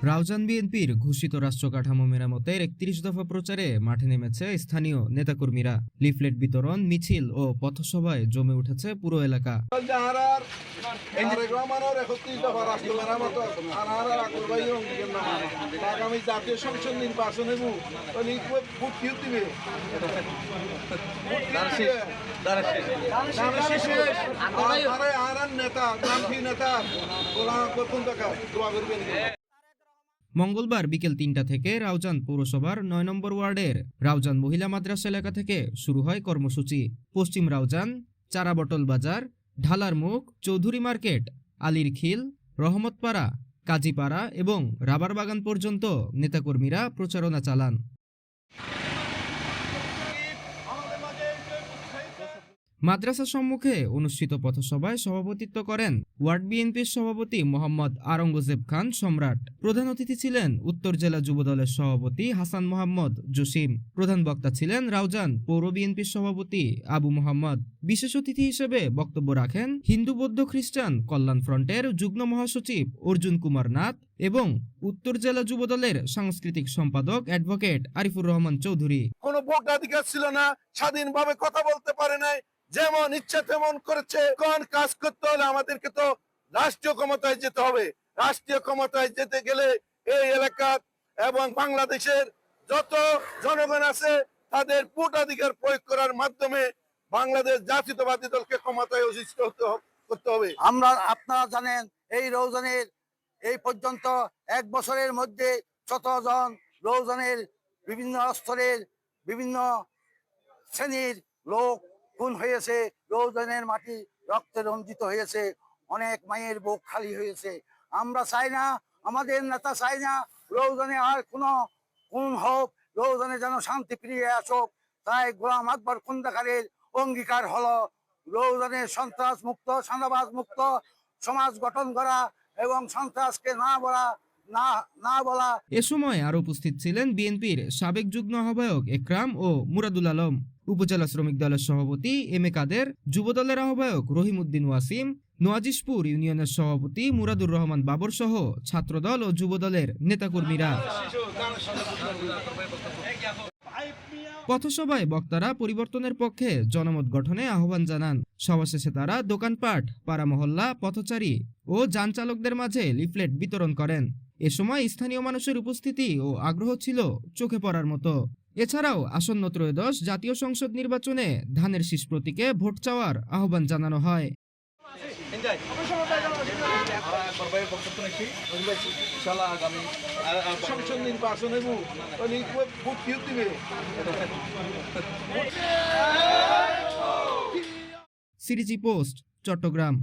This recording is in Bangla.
রাউজান বিএনপির ঘোষিত রাষ্ট্র কাঠামো মেরামতের ৩১ দফা প্রচারে মাঠে নেমেছে স্থানীয় নেতাকর্মীরা। লিফলেট বিতরণ, মিছিল ও পথসভায় জমে উঠেছে পুরো এলাকা। আগামী জাতীয় সংসদ নির্বাচনে মঙ্গলবার বিকেল ৩টা থেকে রাউজান পৌরসভার ৯ নম্বর ওয়ার্ডের রাউজান মহিলা মাদ্রাসা এলাকা থেকে শুরু হয় কর্মসূচি। পশ্চিম রাউজান, চারাবটল বাজার, ঢালার মুখ, চৌধুরী মার্কেট, আলীর খিল, রহমতপাড়া, কাজীপাড়া এবং রাবার বাগান পর্যন্ত নেতাকর্মীরা প্রচারণা চালান। মাদ্রাসা সম্মুখে অনুষ্ঠিত পথসভায় সভাপতিত্ব করেন ওয়ার্ড বিএনপির সভাপতি মোহাম্মদ আরঙ্গজেব খান সম্রাট। প্রধান অতিথি ছিলেন উত্তর জেলা যুবদলের সভাপতি হাসান মোহাম্মদ জসিম। প্রধান বক্তা ছিলেন রাউজান পৌর বিএনপির সভাপতি আবু মোহাম্মদ। বিশেষ অতিথি হিসেবে বক্তব্য রাখেন হিন্দু বৌদ্ধ খ্রিস্টান কল্যাণ ফ্রন্টের যুগ্ম মহাসচিব অর্জুন কুমার নাথ এবং উত্তর জেলা যুবদলের সাংস্কৃতিক সম্পাদক অ্যাডভোকেট আরিফুর রহমান চৌধুরী। কোনো ভোটাধিকার ছিল না, স্বাধীনভাবে কথা বলতে পারে নাই, যেমন ইচ্ছা তেমন করেছে। কোন কাজ করতে হলে আমাদেরকে তো রাষ্ট্রীয় ক্ষমতায় যেতে হবে। রাষ্ট্রীয় ক্ষমতায় যেতে গেলে এই এলাকার এবং বাংলাদেশের যত জনগণ আছে তাদের ভোটাধিকার প্রয়োগ করার মাধ্যমে বাংলাদেশ জাতীয়তাবাদী দলকে ক্ষমতায় অধিষ্ঠিত করতে হবে। আপনারা জানেন এই রৌজানের এই পর্যন্ত 1 বছরের মধ্যে ১৭ জন রৌজানের বিভিন্ন স্তরের বিভিন্ন শ্রেণীর লোক খুন হয়েছে। রৌজানের মাটি রক্তে রঞ্জিত হয়েছে, অনেক মায়ের বুক খালি হয়েছে। আমরা চাই না, আমাদের নেতা চাই না রৌজানে আর কোনো খুন হোক, রৌজানে যেন শান্তি ফিরিয়ে আসুক। তাই গোলাম আকবর খন্দকারের অঙ্গীকার হলো রৌজানের সন্ত্রাস মুক্ত, সান্দাবাজ মুক্ত সমাজ গঠন করা এবং সন্ত্রাসকে না বলা। এ সময় আরো উপস্থিত ছিলেন বিএনপির সাবেক যুগ্ম আহ্বায়ক একরাম ও মুরাদুল আলম, উপজেলা শ্রমিক দলের সভাপতি এম এ কাদের, যুবদলের আহ্বায়ক রহিমউদ্দিন ওয়াসিম, নোয়াজিশপুর ইউনিয়নের সভাপতি মুরাদুর রহমান বাবর সহ ছাত্রদল ও যুবদলের নেতাকর্মীরা। পথসভায় বক্তারা পরিবর্তনের পক্ষে জনমত গঠনে আহ্বান জানান। সভা শেষে তারা দোকানপাট, পাড়া মহল্লা, পথচারী ও যান চালকদের মাঝে লিফলেট বিতরণ করেন। এ সময় স্থানীয় মানুষের উপস্থিতি ও আগ্রহ ছিল চোখে পড়ার মতো। এছাড়াও আসন্ন ত্রয়োদশ জাতীয় সংসদ নির্বাচনে ধানের শীষ প্রতীকে ভোট চাওয়ার আহ্বান জানানো হয়। সিরিজি পোস্ট, চট্টগ্রাম।